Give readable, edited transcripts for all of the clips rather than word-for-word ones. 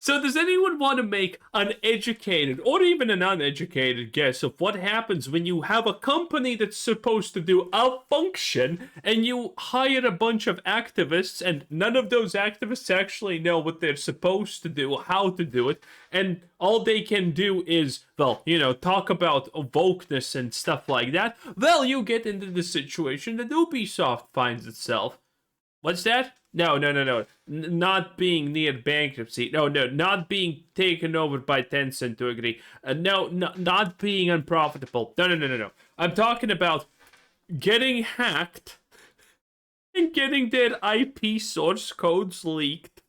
So does anyone want to make an educated or even an uneducated guess of what happens when you have a company that's supposed to do a function and you hire a bunch of activists and none of those activists actually know what they're supposed to do, how to do it, and all they can do is, well, talk about wokeness and stuff like that? Well, you get into the situation that Ubisoft finds itself. What's that? No. Not being near bankruptcy. No. Not being taken over by Tencent to agree. No, not being unprofitable. No. I'm talking about getting hacked and getting their IP source codes leaked.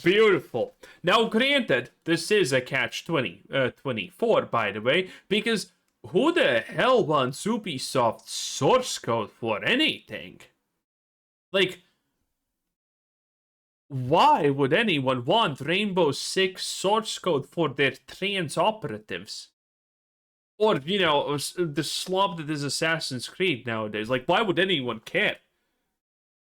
Beautiful. Now, granted, this is a catch-24, by the way, because who the hell wants Ubisoft source code for anything? Like, why would anyone want Rainbow Six source code for their trans operatives? Or, the slob that is Assassin's Creed nowadays. Like, why would anyone care?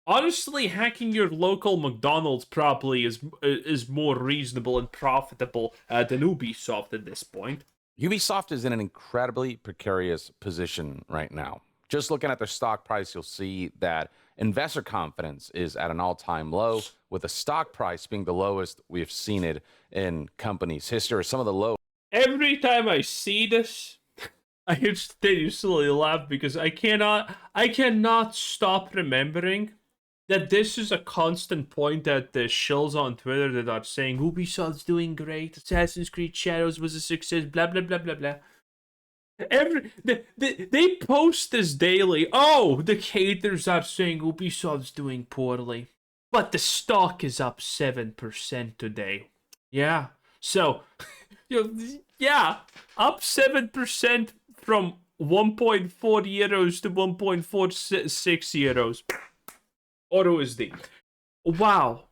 Honestly, hacking your local McDonald's probably is more reasonable and profitable than Ubisoft at this point. Ubisoft is in an incredibly precarious position right now. Just looking at their stock price, you'll see that investor confidence is at an all-time low, with the stock price being the lowest we've seen it in company's history, some of the low. Every time I see this, I continuously laugh because I cannot stop remembering that this is a constant point that the shills on Twitter that are saying Ubisoft's doing great, Assassin's Creed Shadows was a success, blah blah blah blah blah. They post this daily. Oh, the haters are saying Ubisoft's doing poorly, but the stock is up 7% today. Yeah, so yeah, up 7% from 1.4 euros to 1.46 euros. Auto SD. Wow.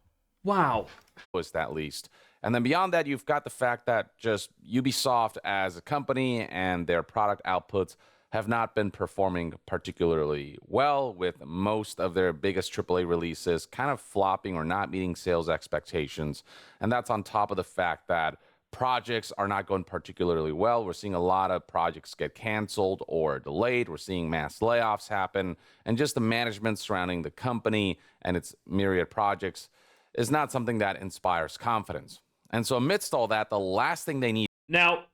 Was that least. And then beyond that, you've got the fact that just Ubisoft as a company and their product outputs have not been performing particularly well, with most of their biggest AAA releases kind of flopping or not meeting sales expectations. And that's on top of the fact that projects are not going particularly well. We're seeing a lot of projects get canceled or delayed. We're seeing mass layoffs happen. And just the management surrounding the company and its myriad projects is not something that inspires confidence. And so amidst all that, the last thing they need... Now,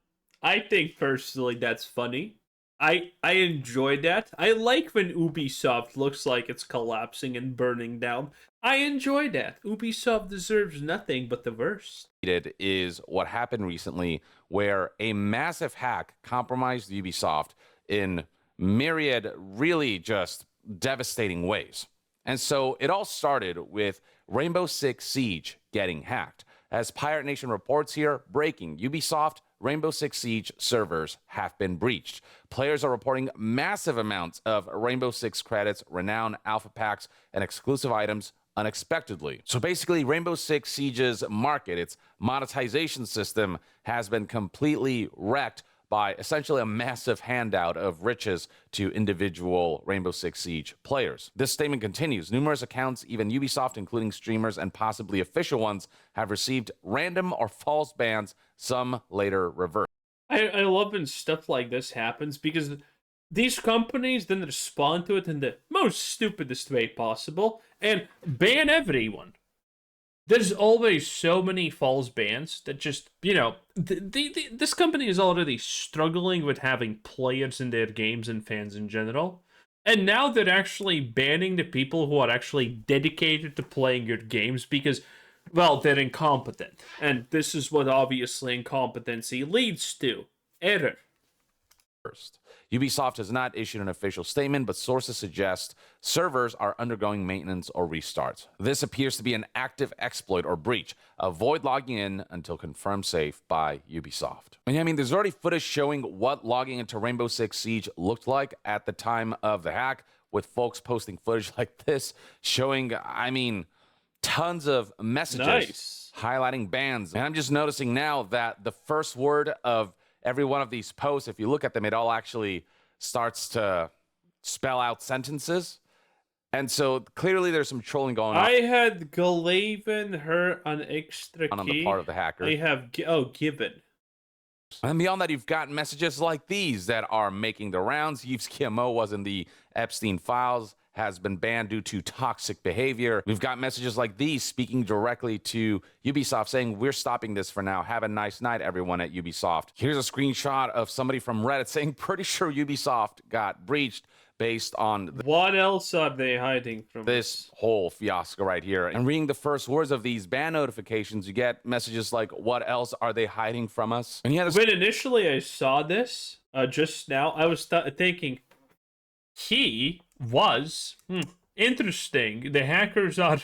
I think personally that's funny. I enjoy that. I like when Ubisoft looks like it's collapsing and burning down. I enjoy that. Ubisoft deserves nothing but the worst. ...is what happened recently, where a massive hack compromised Ubisoft in myriad, really just devastating ways. And so it all started with Rainbow Six Siege getting hacked. As Pirate Nation reports here, breaking: Ubisoft Rainbow Six Siege servers have been breached. Players are reporting massive amounts of Rainbow Six credits, renown, alpha packs, and exclusive items unexpectedly. So basically, Rainbow Six Siege's market, its monetization system, has been completely wrecked by essentially a massive handout of riches to individual Rainbow Six Siege players. This statement continues. Numerous accounts, even Ubisoft, including streamers and possibly official ones, have received random or false bans, some later reversed. I love when stuff like this happens because these companies then respond to it in the most stupidest way possible and ban everyone. There's always so many false bans that just, this company is already struggling with having players in their games and fans in general. And now they're actually banning the people who are actually dedicated to playing your games because, well, they're incompetent. And this is what obviously incompetency leads to. Error. First, Ubisoft has not issued an official statement, but sources suggest servers are undergoing maintenance or restarts. This appears to be an active exploit or breach. Avoid logging in until confirmed safe by Ubisoft. I mean, there's already footage showing what logging into Rainbow Six Siege looked like at the time of the hack, with folks posting footage like this showing, tons of messages highlighting bans. And I'm just noticing now that the first word of every one of these posts, if you look at them, it all actually starts to spell out sentences. And so clearly there's some trolling going on I had given her an extra on the key. part of the hackers. I have given. And beyond that, you've got messages like these that are making the rounds. Yves Guillemot was in the Epstein files, has been banned due to toxic behavior. We've got messages like these speaking directly to Ubisoft saying, we're stopping this for now. Have a nice night, everyone at Ubisoft. Here's a screenshot of somebody from Reddit saying, pretty sure Ubisoft got breached based on What else are they hiding from this whole fiasco right here. And reading the first words of these ban notifications, you get messages like, what else are they hiding from us? And when initially I saw this, just now, I was thinking, he was, interesting. The hackers are,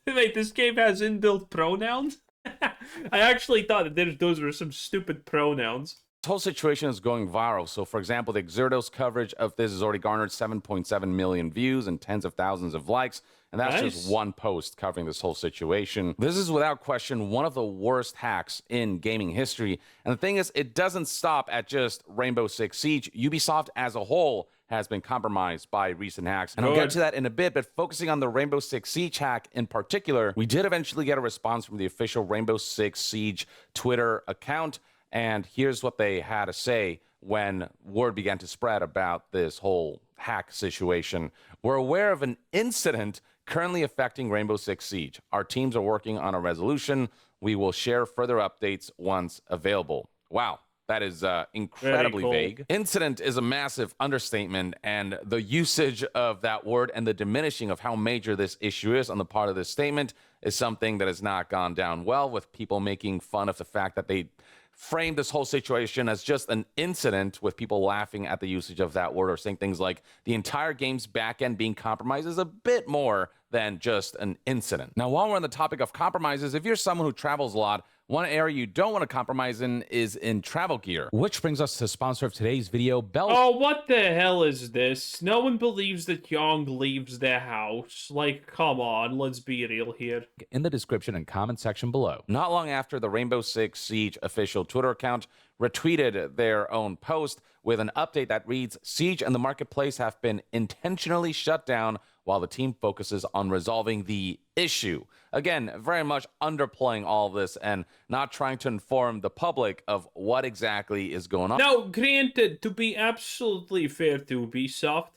wait, this game has inbuilt pronouns? I actually thought that those were some stupid pronouns. This whole situation is going viral. So, for example, the Exertos coverage of this has already garnered 7.7 million views and tens of thousands of likes. And that's just one post covering this whole situation. This is without question one of the worst hacks in gaming history. And the thing is, it doesn't stop at just Rainbow Six Siege. Ubisoft as a whole has been compromised by recent hacks. And I'll get to that in a bit, but focusing on the Rainbow Six Siege hack in particular, we did eventually get a response from the official Rainbow Six Siege Twitter account. And here's what they had to say when word began to spread about this whole hack situation. We're aware of an incident currently affecting Rainbow Six Siege. Our teams are working on a resolution. We will share further updates once available. Wow. That is incredibly vague. Incident is a massive understatement, and the usage of that word and the diminishing of how major this issue is on the part of this statement is something that has not gone down well, with people making fun of the fact that they framed this whole situation as just an incident, with people laughing at the usage of that word or saying things like the entire game's backend being compromised is a bit more than just an incident. Now, while we're on the topic of compromises, if you're someone who travels a lot, one area you don't want to compromise in is in travel gear. Which brings us to the sponsor of today's video, Oh, what the hell is this? No one believes that Young leaves their house. Like, come on, let's be real here. In the description and comment section below. Not long after the Rainbow Six Siege official Twitter account retweeted their own post with an update that reads, Siege and the marketplace have been intentionally shut down while the team focuses on resolving the issue. Again, very much underplaying all of this and not trying to inform the public of what exactly is going on. Now, granted, to be absolutely fair to Ubisoft,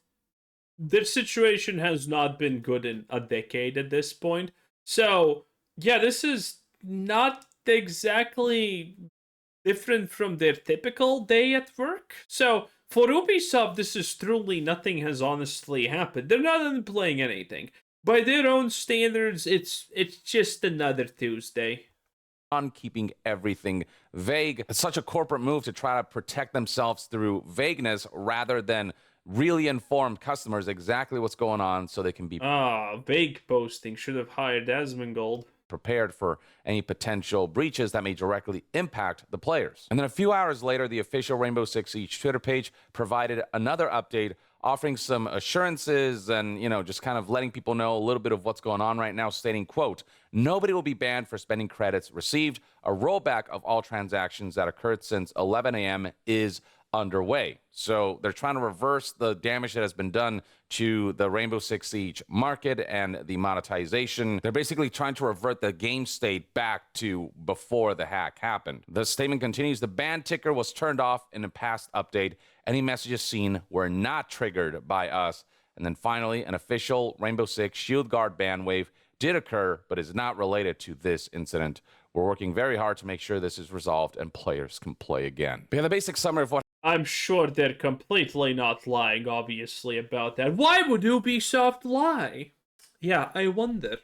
their situation has not been good in a decade at this point. So, yeah, this is not exactly different from their typical day at work. So, for Ubisoft, this is truly nothing has honestly happened. They're not playing anything. By their own standards, it's just another Tuesday. On keeping everything vague. It's such a corporate move to try to protect themselves through vagueness rather than really inform customers exactly what's going on so they can be vague posting. Should have hired Asmongold. Prepared for any potential breaches that may directly impact the players. And then a few hours later, the official Rainbow Six Siege Twitter page provided another update offering some assurances and, just kind of letting people know a little bit of what's going on right now, stating, quote, nobody will be banned for spending credits received. A rollback of all transactions that occurred since 11 a.m. is underway. So they're trying to reverse the damage that has been done to the Rainbow Six Siege market and the monetization. They're basically trying to revert the game state back to before the hack happened. The statement continues, the ban ticker was turned off in a past update. Any messages seen were not triggered by us. And then finally, an official Rainbow Six Shield Guard ban wave did occur, but is not related to this incident. We're working very hard to make sure this is resolved and players can play again. But yeah, the basic summary of what I'm sure they're completely not lying, obviously, about that. Why would Ubisoft lie? Yeah, I wonder.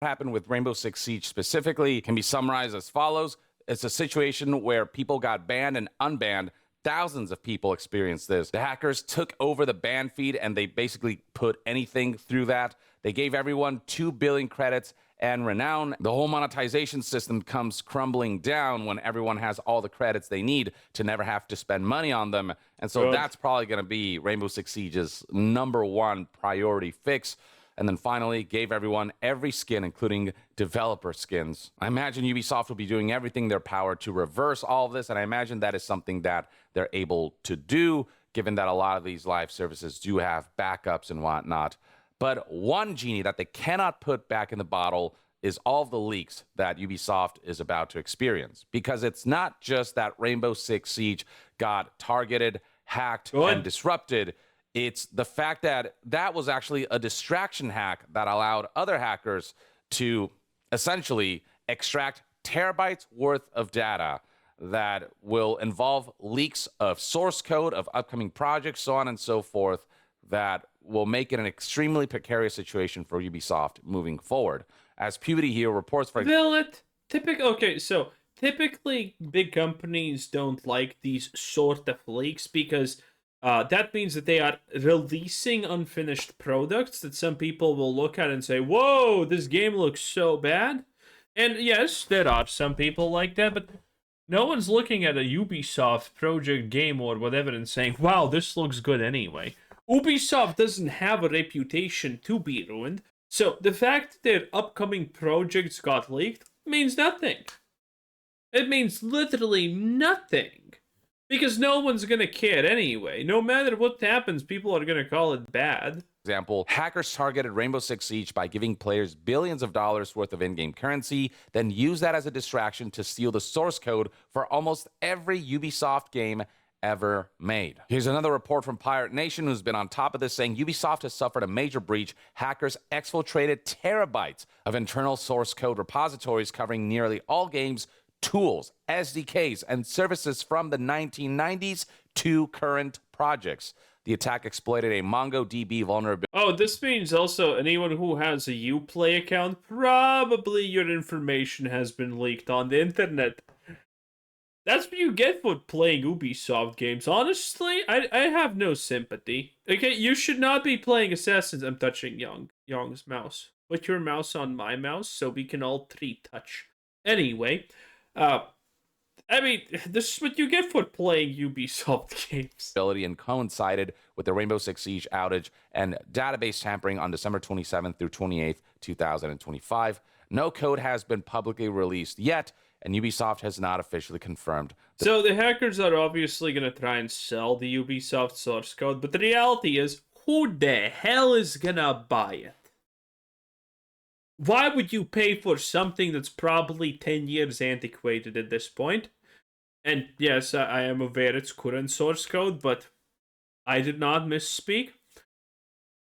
happened with Rainbow Six Siege specifically can be summarized as follows. It's a situation where people got banned and unbanned. Thousands of people experienced this. The hackers took over the ban feed and they basically put anything through that. They gave everyone 2 billion credits and renown. The whole monetization system comes crumbling down when everyone has all the credits they need to never have to spend money on them. And so that's probably going to be Rainbow Six Siege's #1 priority fix. And then finally, gave everyone every skin, including developer skins. I imagine Ubisoft will be doing everything in their power to reverse all of this, and I imagine that is something that they're able to do, given that a lot of these live services do have backups and whatnot. But one genie that they cannot put back in the bottle is all of the leaks that Ubisoft is about to experience. Because it's not just that Rainbow Six Siege got targeted, hacked, and disrupted. It's the fact that that was actually a distraction hack that allowed other hackers to essentially extract terabytes worth of data that will involve leaks of source code of upcoming projects, so on and so forth, that will make it an extremely precarious situation for Ubisoft moving forward. As Puberty here reports for... Typically, big companies don't like these sort of leaks because that means that they are releasing unfinished products that some people will look at and say, whoa, this game looks so bad. And yes, there are some people like that, but no one's looking at a Ubisoft project game or whatever and saying, wow, this looks good anyway. Ubisoft doesn't have a reputation to be ruined, so the fact that their upcoming projects got leaked means nothing. It means literally nothing. Because no one's gonna care anyway. No matter what happens, people are gonna call it bad. Example, hackers targeted Rainbow Six Siege by giving players billions of dollars worth of in-game currency, then use that as a distraction to steal the source code for almost every Ubisoft game ever made. Here's another report from Pirate Nation, who's been on top of this, saying Ubisoft has suffered a major breach. Hackers exfiltrated terabytes of internal source code repositories covering nearly all games, tools, SDKs, and services from the 1990s to current projects. The attack exploited a MongoDB vulnerability. Oh, this means also anyone who has a Uplay account, probably your information has been leaked on the internet. That's what you get for playing Ubisoft games. Honestly, I have no sympathy. Okay, you should not be playing Assassins. I'm touching Young's mouse. Put your mouse on my mouse so we can all three touch. Anyway, I mean, this is what you get for playing Ubisoft games. And coincided with the Rainbow Six Siege outage and database tampering on December 27th through 28th, 2025. No code has been publicly released yet, and Ubisoft has not officially confirmed. So the hackers are obviously going to try and sell the Ubisoft source code, but the reality is, who the hell is going to buy it? Why would you pay for something that's probably 10 years antiquated at this point? And yes, I am aware it's current source code, but I did not misspeak.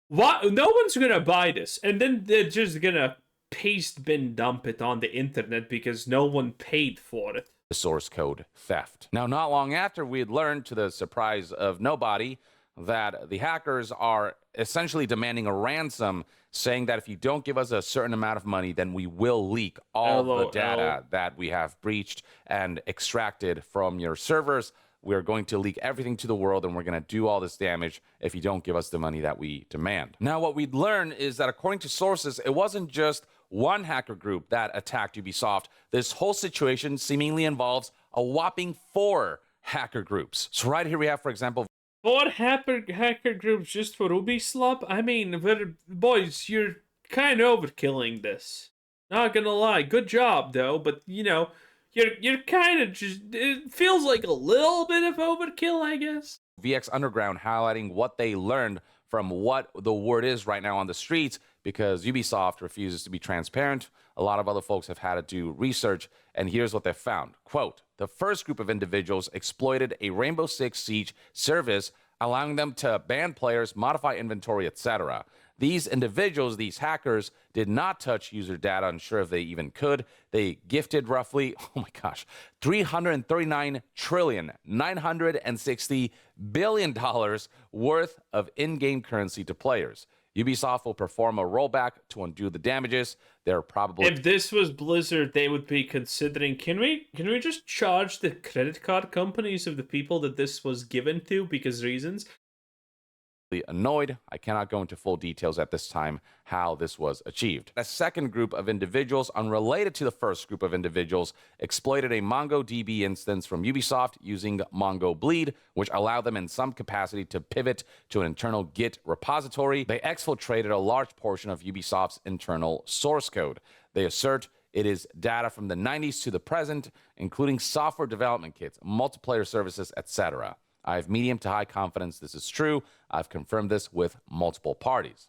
Why? No one's gonna buy this, and then they're just gonna paste bin dump it on the internet because no one paid for it. The source code theft. Now, not long after, we had learned, to the surprise of nobody, that the hackers are essentially demanding a ransom, saying that if you don't give us a certain amount of money, then we will leak all the data that we have breached and extracted from your servers. We're going to leak everything to the world, and we're going to do all this damage if you don't give us the money that we demand. Now, what we'd learn is that according to sources, it wasn't just one hacker group that attacked Ubisoft. This whole situation seemingly involves a whopping 4 hacker groups. So right here we have, for example, 4 hacker groups just for Ubisoft? I mean, boys, you're kind of overkilling this. Not gonna lie. Good job, though, but, you know, you're kind of just... It feels like a little bit of overkill, I guess. VX Underground highlighting what they learned from what the word is right now on the streets, because Ubisoft refuses to be transparent. A lot of other folks have had to do research, and here's what they found. Quote, the first group of individuals exploited a Rainbow Six Siege service, allowing them to ban players, modify inventory, etc. These individuals, these hackers, did not touch user data, unsure if they even could. They gifted roughly, oh my gosh, $339,960,000,000,000 worth of in-game currency to players. Ubisoft will perform a rollback to undo the damages. They're probably... If this was Blizzard, they would be considering, can we just charge the credit card companies of the people that this was given to because reasons? Annoyed. I cannot go into full details at this time how this was achieved. A second group of individuals, unrelated to the first group of individuals, exploited a MongoDB instance from Ubisoft using Mongo Bleed, which allowed them in some capacity to pivot to an internal Git repository. They exfiltrated a large portion of Ubisoft's internal source code. They assert it is data from the 90s to the present, including software development kits, multiplayer services, etc. I have medium to high confidence this is true. I've confirmed this with multiple parties.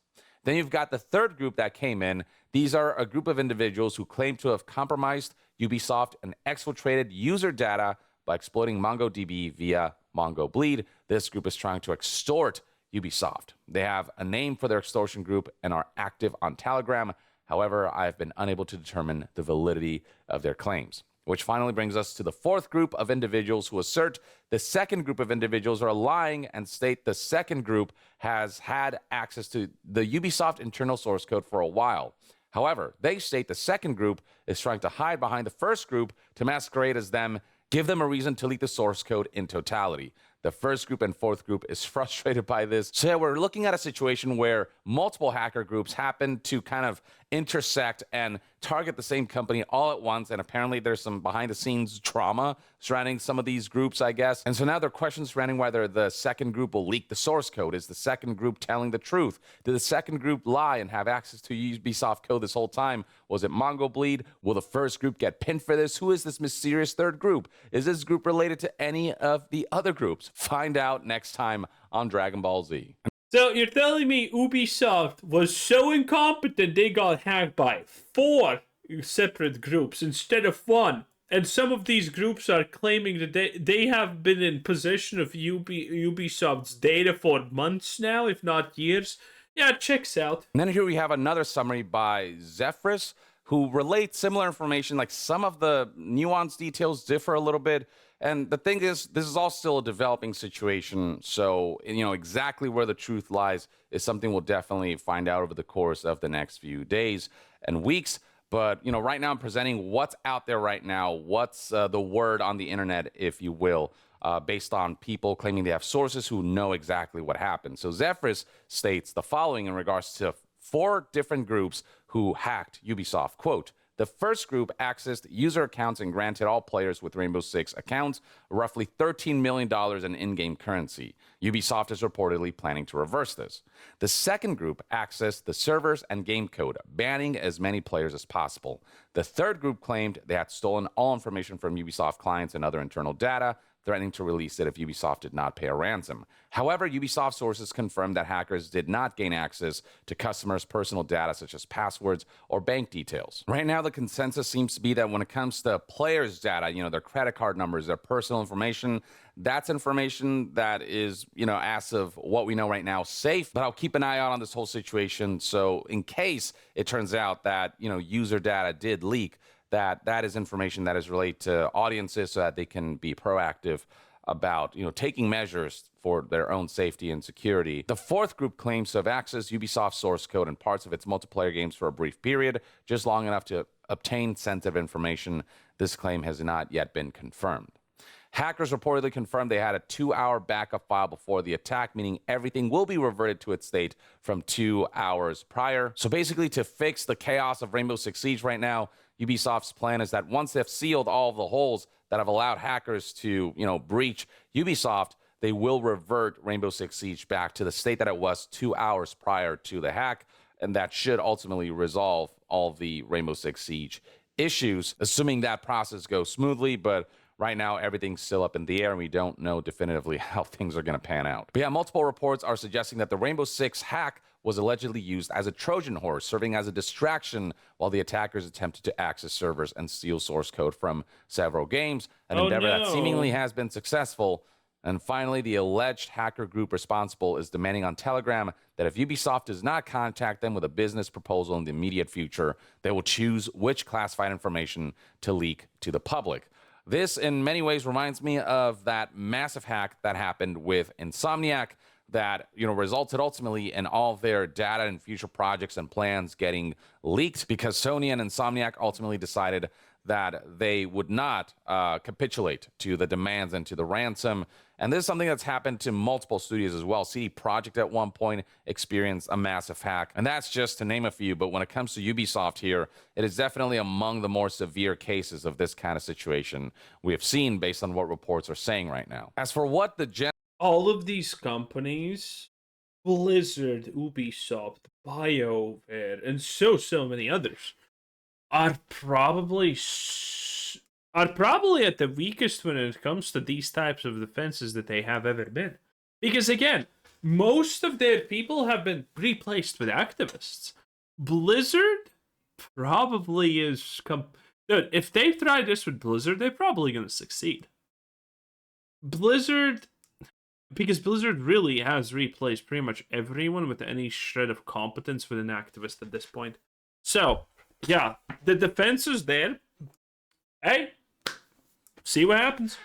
Then you've got the third group that came in. These are a group of individuals who claim to have compromised Ubisoft and exfiltrated user data by exploiting MongoDB via MongoBleed. This group is trying to extort Ubisoft. They have a name for their extortion group and are active on Telegram. However, I've been unable to determine the validity of their claims. Which finally brings us to the fourth group of individuals who assert the second group of individuals are lying and state the second group has had access to the Ubisoft internal source code for a while. However, they state the second group is trying to hide behind the first group to masquerade as them, give them a reason to leak the source code in totality. The first group and fourth group is frustrated by this. So yeah, we're looking at a situation where multiple hacker groups happen to kind of intersect and target the same company all at once. And apparently there's some behind the scenes drama surrounding some of these groups, I guess. And so now there are questions surrounding whether the second group will leak the source code. Is the second group telling the truth? Did the second group lie and have access to Ubisoft code this whole time? Was it MongoBleed? Will the first group get pinned for this? Who is this mysterious third group? Is this group related to any of the other groups? Find out next time on Dragon Ball Z. So you're telling me Ubisoft was so incompetent they got hacked by 4 separate groups instead of 1? And some of these groups are claiming that they have been in possession of Ubisoft's data for months now, if not years. Yeah, it checks out. And then here we have another summary by Zephyrus, who relates similar information, like some of the nuanced details differ a little bit. And the thing is, this is all still a developing situation. So, exactly where the truth lies is something we'll definitely find out over the course of the next few days and weeks. But, right now I'm presenting what's out there right now. What's the word on the internet, if you will, based on people claiming they have sources who know exactly what happened. So Zephyrus states the following in regards to 4 different groups who hacked Ubisoft. Quote, the first group accessed user accounts and granted all players with Rainbow Six accounts roughly $13 million in in-game currency. Ubisoft is reportedly planning to reverse this. The second group accessed the servers and game code, banning as many players as possible. The third group claimed they had stolen all information from Ubisoft clients and other internal data, threatening to release it if Ubisoft did not pay a ransom. However, Ubisoft sources confirmed that hackers did not gain access to customers' personal data such as passwords or bank details. Right now, the consensus seems to be that when it comes to players' data, their credit card numbers, their personal information, that's information that is, as of what we know right now, safe. But I'll keep an eye out on this whole situation. So in case it turns out that, user data did leak, that is information that is related to audiences so that they can be proactive about, taking measures for their own safety and security. The fourth group claims to have accessed Ubisoft source code and parts of its multiplayer games for a brief period, just long enough to obtain sensitive information. This claim has not yet been confirmed. Hackers reportedly confirmed they had a 2-hour backup file before the attack, meaning everything will be reverted to its state from 2 hours prior. So basically, to fix the chaos of Rainbow Six Siege right now, Ubisoft's plan is that once they've sealed all of the holes that have allowed hackers to, breach Ubisoft, they will revert Rainbow Six Siege back to the state that it was 2 hours prior to the hack, and that should ultimately resolve all of the Rainbow Six Siege issues, assuming that process goes smoothly. But right now, everything's still up in the air, and we don't know definitively how things are going to pan out. But yeah, multiple reports are suggesting that the Rainbow Six hack was allegedly used as a Trojan horse, serving as a distraction while the attackers attempted to access servers and steal source code from several games, an endeavor that seemingly has been successful. And finally, the alleged hacker group responsible is demanding on Telegram that if Ubisoft does not contact them with a business proposal in the immediate future, they will choose which classified information to leak to the public. This, in many ways, reminds me of that massive hack that happened with Insomniac that, resulted ultimately in all of their data and future projects and plans getting leaked because Sony and Insomniac ultimately decided that they would not capitulate to the demands and to the ransom. And this is something that's happened to multiple studios as well. CD Projekt at one point experienced a massive hack, and that's just to name a few. But when it comes to Ubisoft here, it is definitely among the more severe cases of this kind of situation we have seen based on what reports are saying right now. As for what the all of these companies, Blizzard, Ubisoft, BioWare, and so many others, are probably at the weakest when it comes to these types of defenses that they have ever been. Because again, most of their people have been replaced with activists. Blizzard probably is... Dude, if they try this with Blizzard, they're probably going to succeed. Blizzard... Because Blizzard really has replaced pretty much everyone with any shred of competence with an activist at this point. So, yeah, the defense is there. Hey, see what happens.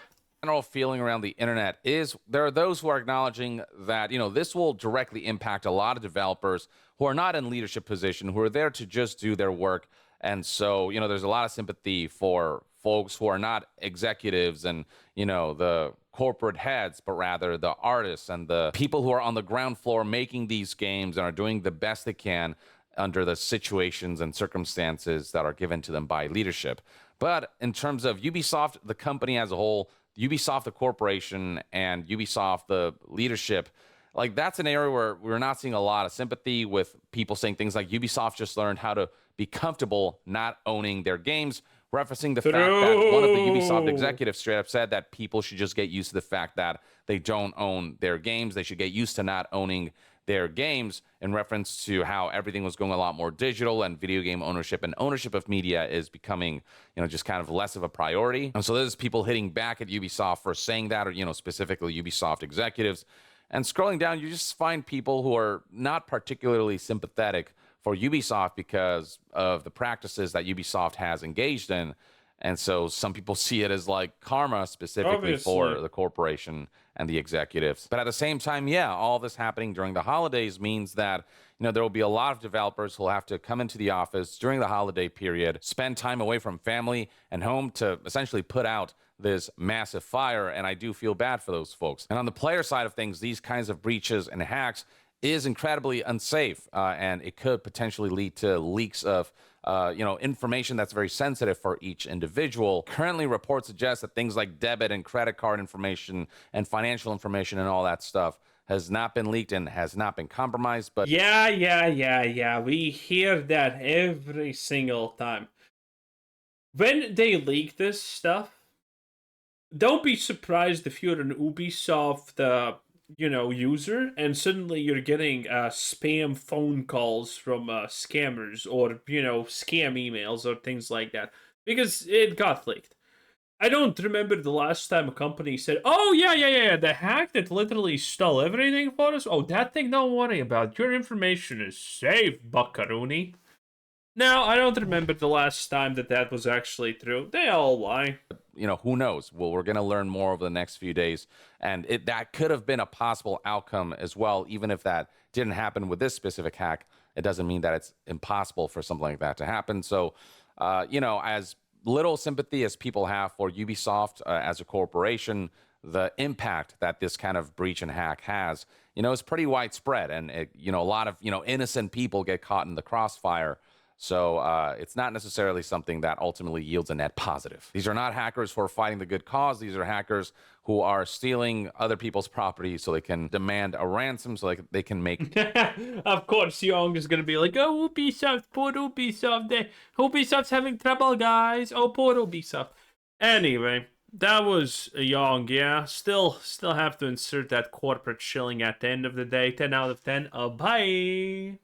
General feeling around the internet is there are those who are acknowledging that, this will directly impact a lot of developers who are not in leadership position, who are there to just do their work. And so, there's a lot of sympathy for folks who are not executives and, the corporate heads, but rather the artists and the people who are on the ground floor making these games and are doing the best they can under the situations and circumstances that are given to them by leadership. But in terms of Ubisoft, the company as a whole, Ubisoft, the corporation, and Ubisoft, the leadership, like that's an area where we're not seeing a lot of sympathy with people saying things like Ubisoft just learned how to be comfortable not owning their games, referencing the fact that one of the Ubisoft executives straight up said that people should just get used to the fact that they don't own their games. They should get used to not owning their games, in reference to how everything was going a lot more digital and video game ownership and ownership of media is becoming, just kind of less of a priority. And so there's people hitting back at Ubisoft for saying that, or, specifically Ubisoft executives. And scrolling down, you just find people who are not particularly sympathetic for Ubisoft because of the practices that Ubisoft has engaged in. And so some people see it as like karma specifically for the corporation and the executives. But at the same time, yeah, all this happening during the holidays means that, there will be a lot of developers who will have to come into the office during the holiday period, spend time away from family and home to essentially put out this massive fire. And I do feel bad for those folks. And on the player side of things, these kinds of breaches and hacks is incredibly unsafe, and it could potentially lead to leaks of information that's very sensitive for each individual. Currently, reports suggest that things like debit and credit card information and financial information and all that stuff has not been leaked and has not been compromised. But yeah. We hear that every single time. When they leak this stuff, don't be surprised if you're an Ubisoft user, and suddenly you're getting spam phone calls from scammers or scam emails or things like that, because it got leaked. I don't remember the last time a company said, "Oh yeah, the hack that literally stole everything for us. Oh, that thing, don't worry about. Your information is safe, buckaroonie." Now, I don't remember the last time that was actually true. They all lie. Who knows? Well, we're going to learn more over the next few days. And that could have been a possible outcome as well. Even if that didn't happen with this specific hack, it doesn't mean that it's impossible for something like that to happen. So, as little sympathy as people have for Ubisoft as a corporation, the impact that this kind of breach and hack has, is pretty widespread. And, a lot of, innocent people get caught in the crossfire. So it's not necessarily something that ultimately yields a net positive. These are not hackers who are fighting the good cause. These are hackers who are stealing other people's property so they can demand a ransom so they can make... Of course, Young is going to be like, "Oh, Ubisoft, poor Ubisoft. Ubisoft's having trouble, guys. Oh, poor Ubisoft." Anyway, that was Young, yeah. Still have to insert that corporate shilling at the end of the day. 10 out of 10. Bye.